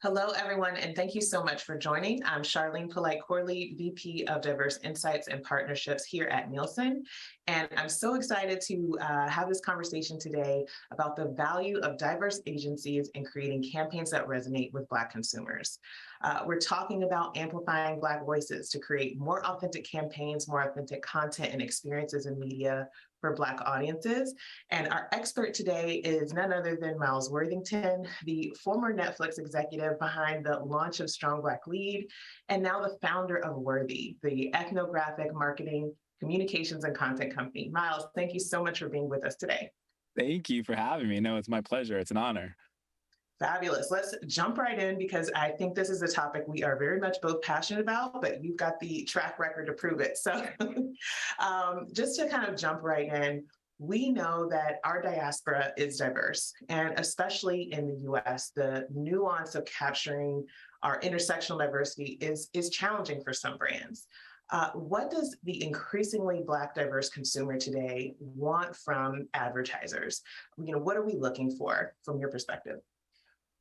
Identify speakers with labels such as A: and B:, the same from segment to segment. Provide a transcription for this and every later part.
A: Hello, everyone, and thank you so much for joining. I'm Charlene Polite Corley, VP of Diverse Insights and Partnerships here at Nielsen. And I'm so excited to have this conversation today about the value of diverse agencies in creating campaigns that resonate with Black consumers. We're talking about amplifying Black voices to create more authentic campaigns, more authentic content and experiences in media for Black audiences. And our expert today is none other than Myles Worthington, the former Netflix executive behind the launch of Strong Black Lead, and now the founder of WORTHI, the ethnographic marketing, communications, and content company. Myles, thank you so much for being with us today.
B: Thank you for having me. No, it's my pleasure. It's an honor.
A: Fabulous. Let's jump right in because I think this is a topic we are very much both passionate about, but you've got the track record to prove it. So just to kind of jump right in, we know that our diaspora is diverse, and especially in the US, the nuance of capturing our intersectional diversity is challenging for some brands. What does the increasingly Black diverse consumer today want from advertisers? What are we looking for from your perspective?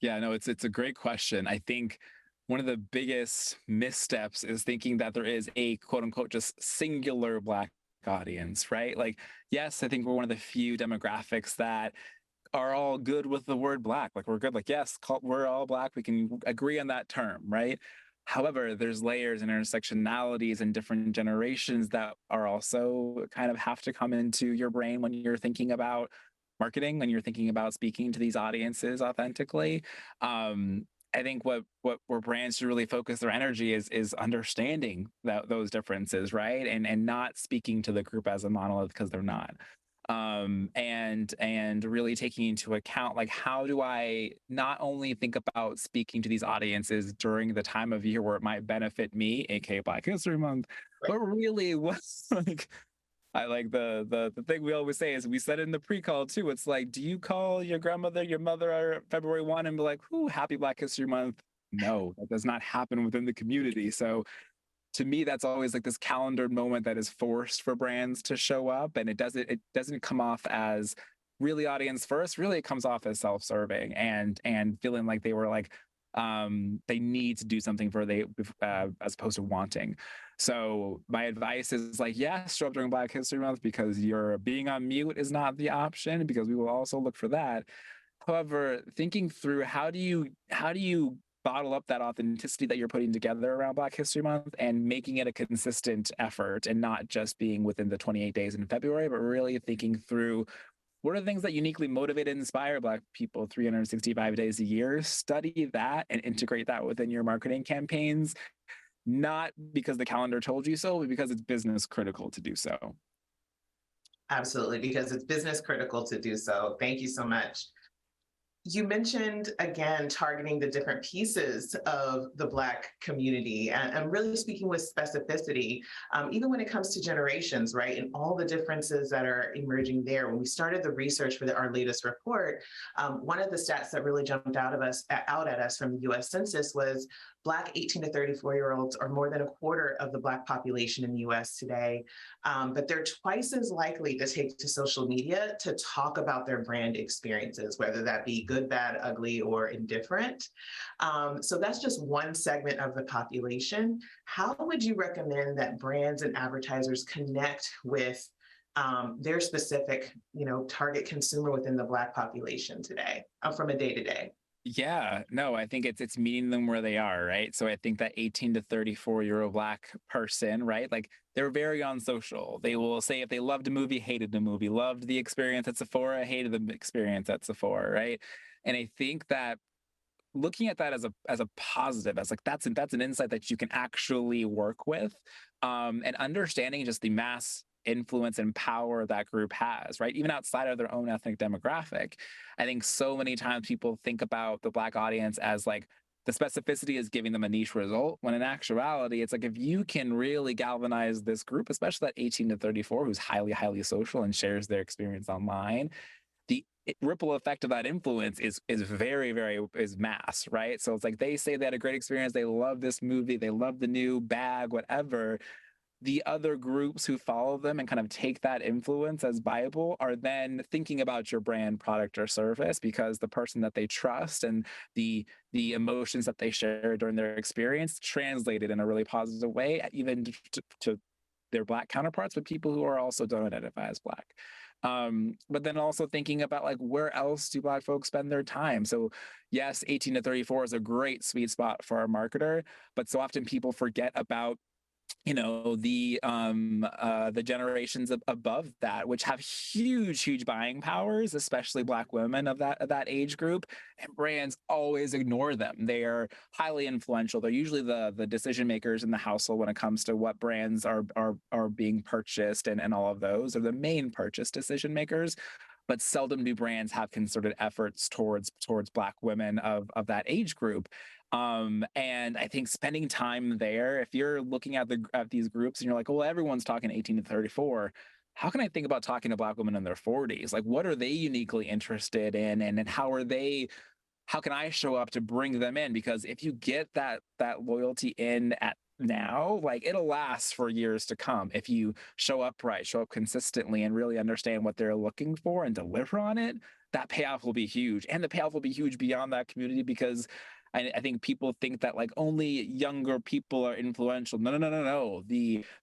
B: Yeah, no, it's a great question. I think one of the biggest missteps is thinking that there is a quote unquote just singular Black audience, right? Like, yes, I think we're one of the few demographics that are all good with the word Black. Like, we're good. Like, yes, we're all Black. We can agree on that term, right? However, there's layers and intersectionalities and different generations that are also kind of have to come into your brain when you're thinking about marketing, when you're thinking about speaking to these audiences authentically. I think where brands should really focus their energy is understanding those differences, right? And not speaking to the group as a monolith because they're not. And really taking into account, like, how do I not only think about speaking to these audiences during the time of year where it might benefit me, aka Black History Month, but really what's like, I like the thing we always say is, we said in the pre-call too, it's like, do you call your grandmother, your mother February 1 and be like, "Ooh, happy Black History Month"? No, that does not happen within the community. So to me, that's always like this calendared moment that is forced for brands to show up, and it doesn't come off as really audience first. Really, it comes off as self-serving and feeling like they were like, they need to do something for they as opposed to wanting. So my advice is, like, yes, show up during Black History Month because your being on mute is not the option, because we will also look for that. However, thinking through, how do you bottle up that authenticity that you're putting together around Black History Month and making it a consistent effort, and not just being within the 28 days in February, but really thinking through, what are the things that uniquely motivate and inspire Black people 365 days a year? Study that and integrate that within your marketing campaigns, not because the calendar told you so, but because it's business critical to do so.
A: Absolutely, because it's business critical to do so. Thank you so much. You mentioned again targeting the different pieces of the Black community and really speaking with specificity, even when it comes to generations, right? And all the differences that are emerging there. When we started the research for our latest report, one of the stats that really jumped out at us from the US Census was Black 18 to 34-year-olds are more than a quarter of the Black population in the US today, but they're twice as likely to take to social media to talk about their brand experiences, whether that be good, bad, ugly, or indifferent. So that's just one segment of the population. How would you recommend that brands and advertisers connect with their specific, target consumer within the Black population today, from a day to day?
B: Yeah, no, I think it's meeting them where they are, right? So I think that 18 to 34-year-old Black person, right? Like, they're very on social. They will say if they loved a movie, hated the movie, loved the experience at Sephora, hated the experience at Sephora, right? And I think that looking at that as a positive, as like, that's an insight that you can actually work with, and understanding just the mass influence and power that group has, right? Even outside of their own ethnic demographic. I think so many times people think about the Black audience as like, the specificity is giving them a niche result, when in actuality, it's like, if you can really galvanize this group, especially that 18 to 34 who's highly, highly social and shares their experience online, the ripple effect of that influence is very, very, is mass, right? So it's like, they say they had a great experience, they love this movie, they love the new bag, whatever. the other groups who follow them and kind of take that influence as Bible are then thinking about your brand, product, or service because the person that they trust and the emotions that they share during their experience translated in a really positive way, even to their Black counterparts, but people who are also don't identify as Black. But then also thinking about like where else do Black folks spend their time? So yes, 18 to 34 is a great sweet spot for a marketer, but so often people forget about the generations above that, which have huge buying powers, especially Black women of that age group, and brands always ignore them. They are highly influential. They're usually the decision makers in the household when it comes to what brands are being purchased, and all of those are the main purchase decision makers, but seldom do brands have concerted efforts towards Black women of that age group. And I think spending time there, if you're looking at these groups and you're like, well, everyone's talking 18 to 34, how can I think about talking to Black women in their 40s? Like, what are they uniquely interested in, and how can I show up to bring them in? Because if you get that loyalty in at now, like it'll last for years to come. If you show up right, show up consistently, and really understand what they're looking for and deliver on it, that payoff will be huge. And the payoff will be huge beyond that community because I think people think that like only younger people are influential. No.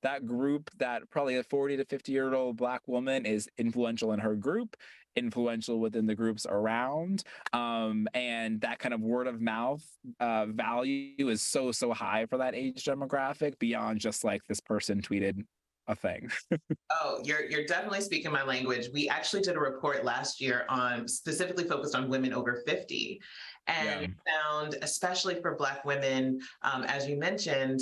B: That group, that probably a 40 to 50-year-old Black woman is influential in her group, influential within the groups around, and that kind of word of mouth value is so high for that age demographic beyond just like this person tweeted a thing.
A: Oh, you're definitely speaking my language. We actually did a report last year on specifically focused on women over 50. And
B: Yeah.
A: we found, especially for Black women, as you mentioned,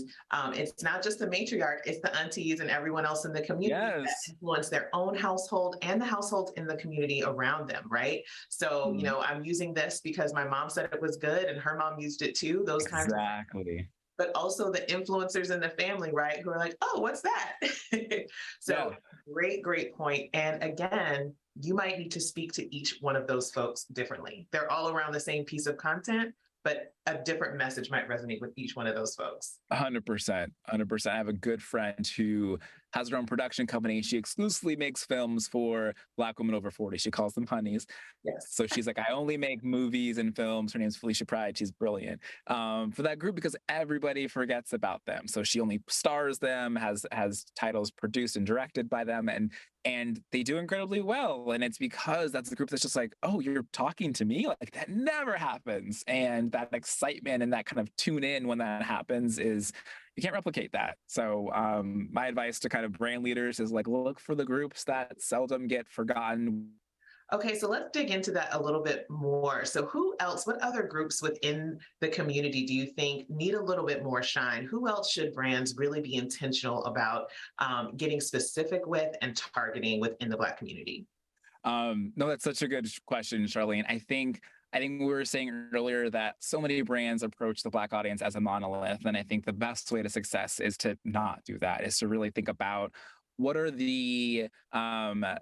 A: it's not just the matriarch, it's the aunties and everyone else in the community that
B: Yes.
A: influence their own household and the households in the community around them, right? So,
B: Mm.
A: I'm using this because my mom said it was good and her mom used it too, those kinds of,
B: Exactly.
A: but also the influencers in the family, right? Who are like, oh, what's that? So
B: Yeah.
A: great point. And again, you might need to speak to each one of those folks differently. They're all around the same piece of content, but a different message might resonate with each one of those folks.
B: 100%. 100%. I have a good friend who has her own production company. She exclusively makes films for Black women over 40. She calls them honeys.
A: Yes.
B: So she's like, I only make movies and films. Her name's Felicia Pride. She's brilliant for that group because everybody forgets about them. So she only stars them, has titles produced and directed by them, and they do incredibly well. And it's because that's the group that's just like, oh, you're talking to me? Like that never happens. And that excitement and that kind of tune in when that happens is you can't replicate that. So my advice to kind of brand leaders is like look for the groups that seldom get forgotten.
A: Okay, so let's dig into that a little bit more. So, who else, what other groups within the community do you think need a little bit more shine? Who else should brands really be intentional about getting specific with and targeting within the Black community?
B: No, that's such a good question, Charlene. I think we were saying earlier that so many brands approach the Black audience as a monolith, and I think the best way to success is to not do that. Is to really think about what are the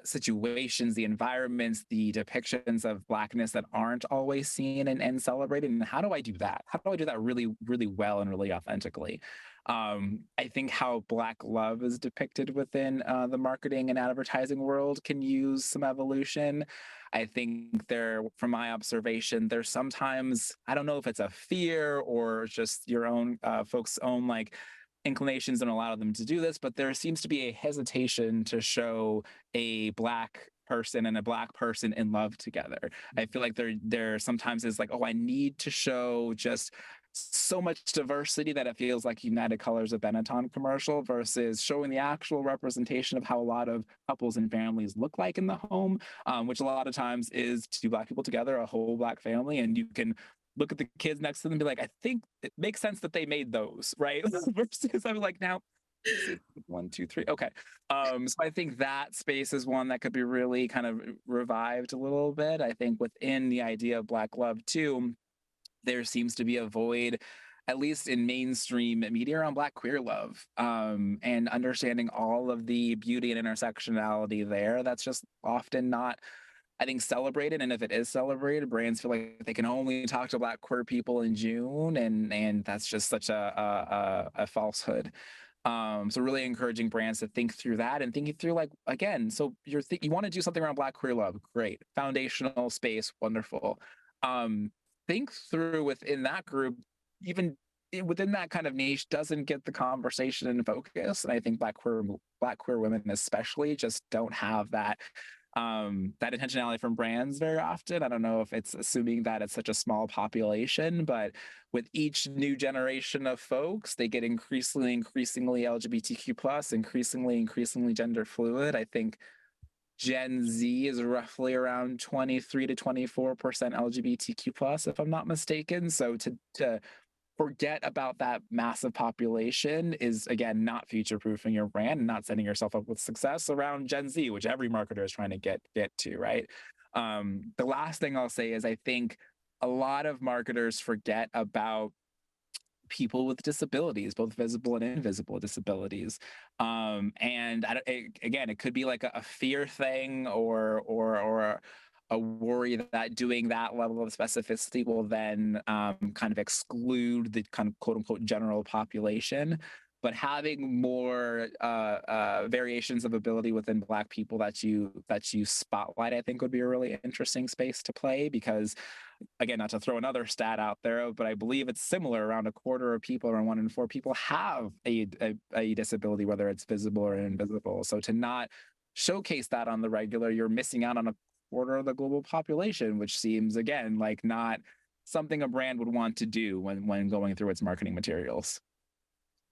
B: situations, the environments, the depictions of Blackness that aren't always seen and celebrated, and how do I do that? How do I do that really well and really authentically? I think how Black love is depicted within the marketing and advertising world can use some evolution. I think from my observation, there's sometimes, I don't know if it's a fear or just your own folks' own like inclinations don't allow them to do this, but there seems to be a hesitation to show a Black person and a Black person in love together. I feel like there sometimes is like, oh, I need to show just so much diversity that it feels like United Colors of Benetton commercial versus showing the actual representation of how a lot of couples and families look like in the home, which a lot of times is two Black people together, a whole Black family, and you can look at the kids next to them and be like, I think it makes sense that they made those, right? Versus I'm like, now, one, two, three. Okay. So I think that space is one that could be really kind of revived a little bit. I think within the idea of Black love too, there seems to be a void, at least in mainstream media, around Black queer love, and understanding all of the beauty and intersectionality there. That's just often not, I think, celebrated. And if it is celebrated, brands feel like they can only talk to Black queer people in June, and that's just such a falsehood. So really encouraging brands to think through that and thinking through, like, again, so you want to do something around Black queer love, great. Foundational space, wonderful. Um, think through within that group, even within that kind of niche, doesn't get the conversation and focus. And I think Black queer women especially just don't have that intentionality from brands very often. I don't know if it's assuming that it's such a small population, but with each new generation of folks, they get increasingly LGBTQ plus, increasingly gender fluid. I think Gen Z is roughly around 23 to 24% LGBTQ plus, if I'm not mistaken. So to forget about that massive population is, again, not future proofing your brand and not setting yourself up with success around Gen Z, which every marketer is trying to get to, right? The last thing I'll say is I think a lot of marketers forget about people with disabilities, both visible and invisible disabilities. And again, it could be like a fear thing or a worry that doing that level of specificity will then kind of exclude the kind of quote unquote general population. But having more variations of ability within Black people that you spotlight, I think would be a really interesting space to play, because again, not to throw another stat out there, but I believe it's similar. Around a quarter of people, around 1 in 4 people, have a disability, whether it's visible or invisible. So to not showcase that on the regular, you're missing out on a quarter of the global population, which seems, again, like not something a brand would want to do when going through its marketing materials.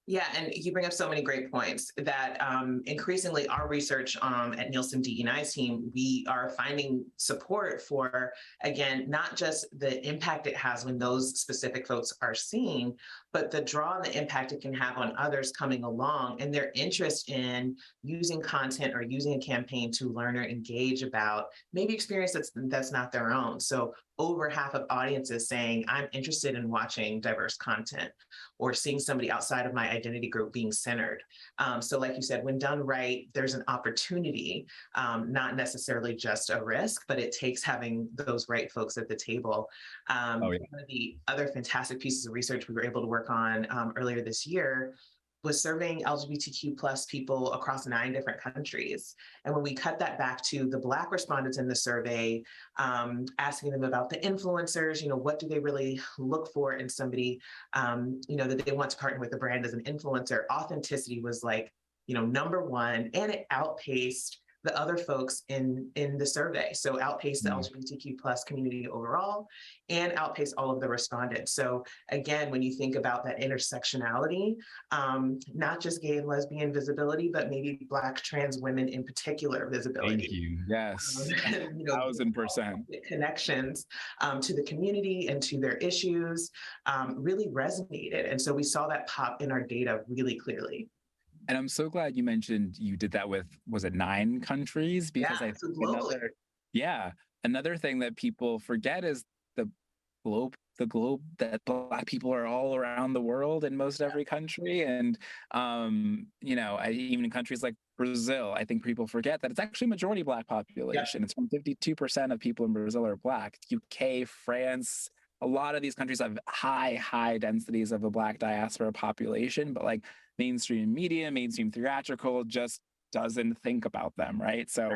A: Yeah, and you bring up so many great points that increasingly our research at Nielsen DE&I's team, we are finding support for, again, not just the impact it has when those specific folks are seen, but the draw and the impact it can have on others coming along and their interest in using content or using a campaign to learn or engage about maybe experience that's not their own. So over half of audiences saying, I'm interested in watching diverse content or seeing somebody outside of my identity group being centered. So like you said, when done right, there's an opportunity, not necessarily just a risk, but it takes having those right folks at the table.
B: Oh, yeah.
A: One of the other fantastic pieces of research we were able to work on earlier this year was surveying LGBTQ plus people across 9 different countries. And when we cut that back to the Black respondents in the survey, asking them about the influencers, what do they really look for in somebody, that they want to partner with the brand as an influencer, authenticity was like, number one, and it outpaced the other folks in the survey. So outpaced the LGBTQ plus community overall and outpaced all of the respondents. So again, when you think about that intersectionality, not just gay and lesbian visibility, but maybe Black trans women in particular visibility.
B: Thank you. Yes. 1000%.
A: Connections to the community and to their issues really resonated. And so we saw that pop in our data really clearly.
B: And I'm so glad you mentioned you did that with, was it 9 countries? Because I think another thing that people forget is the globe that Black people are all around the world in most every country. And, even in countries like Brazil, I think people forget that it's actually a majority Black population. It's from 52% of people in Brazil are Black. UK, France, a lot of these countries have high densities of a Black diaspora population, but like mainstream media, mainstream theatrical just doesn't think about them, right? So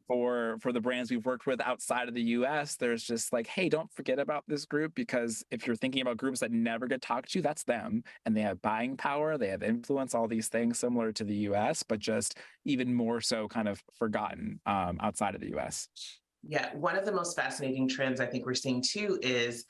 B: for the brands we've worked with outside of the US, there's just like, hey, don't forget about this group, because if you're thinking about groups that never get talked to, that's them. And they have buying power, they have influence, all these things similar to the US, but just even more so kind of forgotten outside of the US.
A: Yeah, one of the most fascinating trends I think we're seeing too is,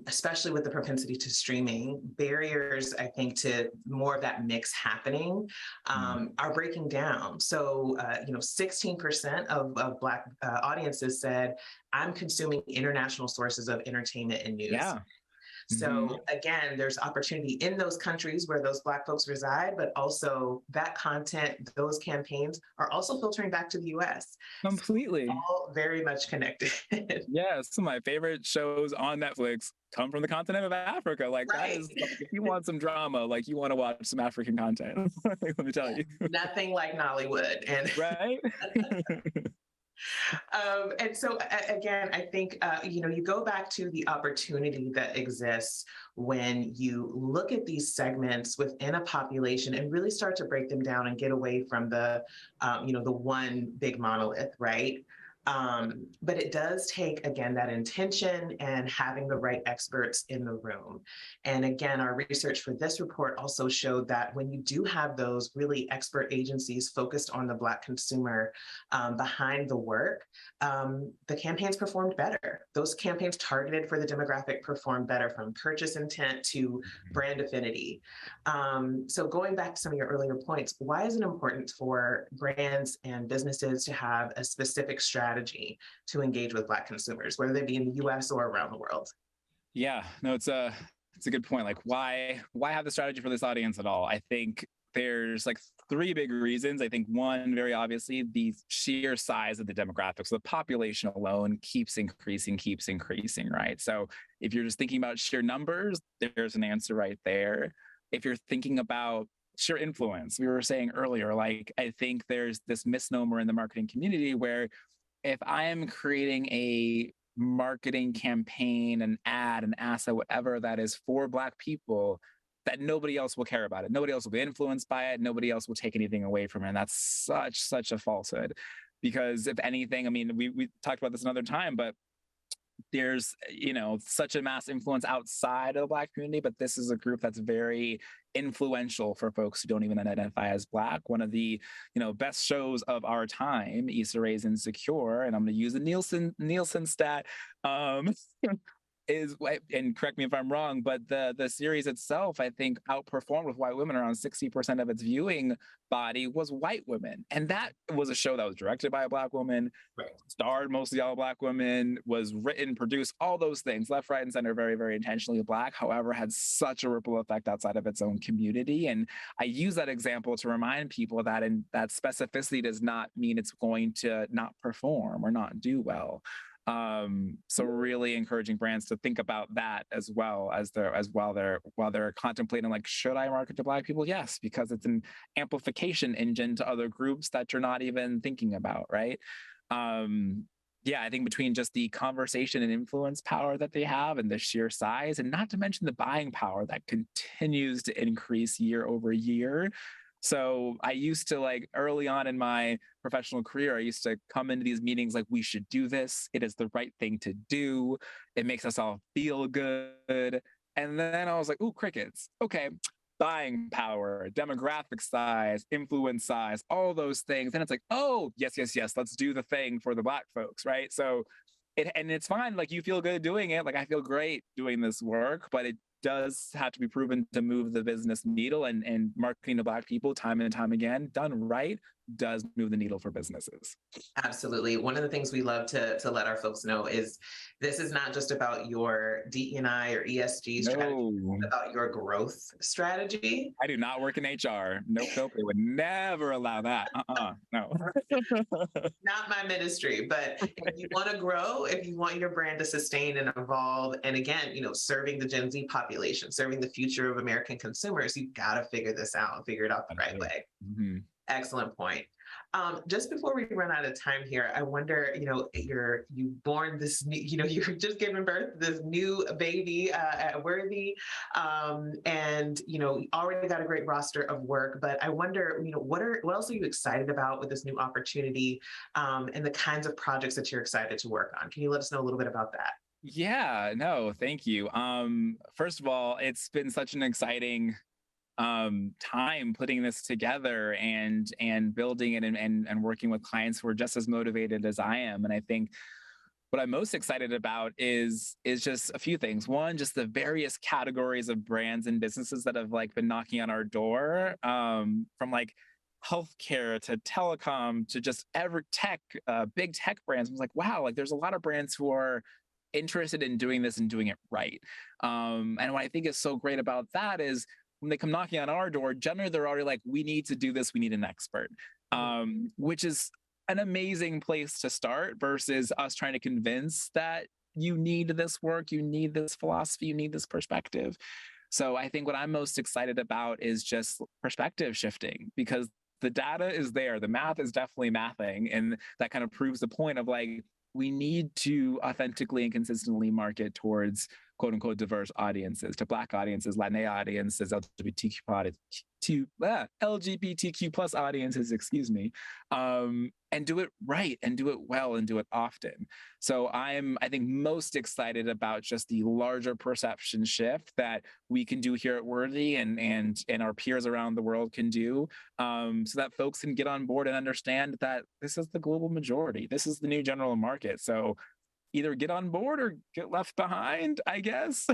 A: especially with the propensity to streaming, barriers, I think, to more of that mix happening are breaking down. So, 16% of Black audiences said, I'm consuming international sources of entertainment and news.
B: Yeah.
A: So again, there's opportunity in those countries where those Black folks reside, but also that content, those campaigns are also filtering back to the US.
B: Completely.
A: So all very much connected.
B: Yeah, some of my favorite shows on Netflix come from the continent of Africa. Like that is, if you want some drama, like you want to watch some African content, let me tell you.
A: Nothing like Nollywood. And
B: right?
A: And so again, I think you go back to the opportunity that exists when you look at these segments within a population and really start to break them down and get away from the one big monolith, right? But it does take, again, that intention and having the right experts in the room. And again, our research for this report also showed that when you do have those really expert agencies focused on the Black consumer behind the work, the campaigns performed better. Those campaigns targeted for the demographic performed better, from purchase intent to brand affinity. So going back to some of your earlier points, why is it important for brands and businesses to have a specific strategy to engage with Black consumers, whether they be in the US or around the world?
B: Yeah, no, it's a good point. Like, why have the strategy for this audience at all? I think there's like three big reasons. I think one, very obviously, the sheer size of the demographics. So the population alone keeps increasing, right? So if you're just thinking about sheer numbers, there's an answer right there. If you're thinking about sheer influence, we were saying earlier, like, I think there's this misnomer in the marketing community where if I am creating a marketing campaign, an ad, an asset, whatever that is for Black people, that nobody else will care about it. Nobody else will be influenced by it. Nobody else will take anything away from it. And that's such a falsehood. Because if anything, I mean, we talked about this another time, but there's such a mass influence outside of the Black community, but this is a group that's very influential for folks who don't even identify as Black. One of the best shows of our time, Issa Rae's Insecure, and I'm going to use a Nielsen stat, is, and correct me if I'm wrong, but the series itself, I think, outperformed with white women. Around 60% of its viewing body was white women. And that was a show that was directed by a Black woman,
A: Right.
B: starred mostly all Black women, was written, produced, all those things, left, right, and center, very, very intentionally Black, however, had such a ripple effect outside of its own community. And I use that example to remind people that that specificity does not mean it's going to not perform or not do well. So really encouraging brands to think about that as well as while they're contemplating, like, should I market to Black people? Yes, because it's an amplification engine to other groups that you're not even thinking about, right? Yeah, I think between just the conversation and influence power that they have and the sheer size, and not to mention the buying power that continues to increase year over year. So I used to, like, early on in my professional career, I used to come into these meetings like, we should do this. It is the right thing to do. It makes us all feel good. And then I was like, ooh, crickets. Okay, buying power, demographic size, influence size, all those things. And it's like, oh, yes, let's do the thing for the Black folks, right? So it's fine. Like, you feel good doing it. Like, I feel great doing this work, but it does have to be proven to move the business needle, and marketing to Black people time and time again, done right, does move the needle for businesses.
A: Absolutely. One of the things we love to let our folks know is this is not just about your DE&I or ESG strategy, it's about your growth strategy.
B: I do not work in HR. Nope. They would never allow that. No.
A: Not my ministry, but if you want to grow, if you want your brand to sustain and evolve, and again, serving the Gen Z population, serving the future of American consumers, you've got to figure this out and figure it out the right way.
B: Mm-hmm.
A: Excellent point. Just before we run out of time here, I wonder, you've born this new, you're just giving birth to this new baby at WORTHI, and you already got a great roster of work. But I wonder, what else are you excited about with this new opportunity, and the kinds of projects that you're excited to work on? Can you let us know a little bit about that?
B: Yeah, no, thank you. First of all, it's been such an exciting time putting this together and building it and working with clients who are just as motivated as I am. And I think what I'm most excited about is just a few things. One, just the various categories of brands and businesses that have, like, been knocking on our door, from, like, healthcare to telecom to just every tech, big tech brands. I was like, wow, like, there's a lot of brands who are interested in doing this and doing it right. And what I think is so great about that is, when they come knocking on our door, generally they're already like, we need to do this, we need an expert, which is an amazing place to start versus us trying to convince that you need this work, you need this philosophy, you need this perspective. So I think what I'm most excited about is just perspective shifting, because the data is there. The math is definitely mathing. And that kind of proves the point of like, we need to authentically and consistently market towards quote unquote diverse audiences, to Black audiences, Latina audiences, LGBTQ plus audiences, excuse me, and do it right and do it well and do it often. So I think, most excited about just the larger perception shift that we can do here at WORTHI and our peers around the world can do, so that folks can get on board and understand that this is the global majority. This is the new general market. So either get on board or get left behind, I guess.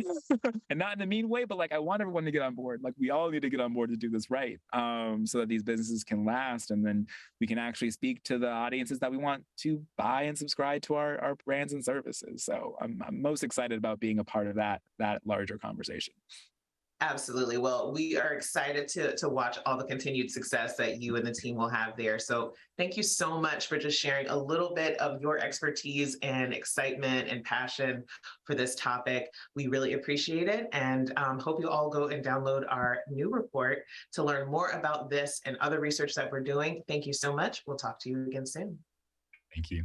B: And not in a mean way, but like, I want everyone to get on board. Like, we all need to get on board to do this right, so that these businesses can last, and then we can actually speak to the audiences that we want to buy and subscribe to our brands and services. So I'm most excited about being a part of that larger conversation.
A: Absolutely. Well, we are excited to watch all the continued success that you and the team will have there. So thank you so much for just sharing a little bit of your expertise and excitement and passion for this topic. We really appreciate it, and hope you all go and download our new report to learn more about this and other research that we're doing. Thank you so much. We'll talk to you again soon.
B: Thank you.